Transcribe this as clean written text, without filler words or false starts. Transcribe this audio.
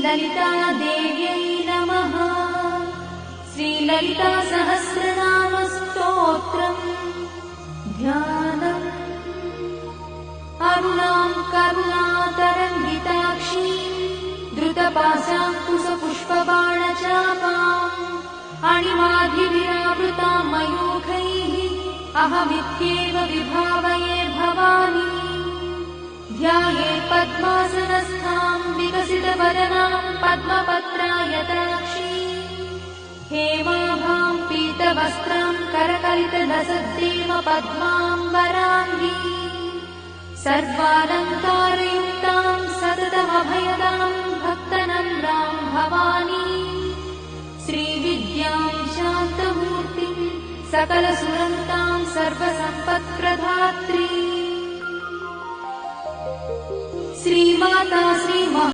श्रीललितादेव्यै नमः। श्रीललितासहस्रनामस्तोत्रम् ध्यानम्। अरुणां करुणातरङ्गिताक्षीं द्रुतपाशाङ्कुशपुष्पबाणचापाम् अणिमाधिविरावृतां मयूखैः अहमित्येव विभावये भवानी। ध्यायेत् पद्मासनस्थां विकसितवदनां पद्मपत्रायताक्षीं हेमाभां पीतवस्त्रां करकलितलसद्देव पद्माम्बराङ्गीं सर्वालङ्कारयुक्तां सततमभयदां भक्तनम्रां भवानी। श्रीविद्यां शान्तमूर्तिं सकलसुरन्तां सर्वसम्पत्प्रदात्री श्रीमाता श्रीमहा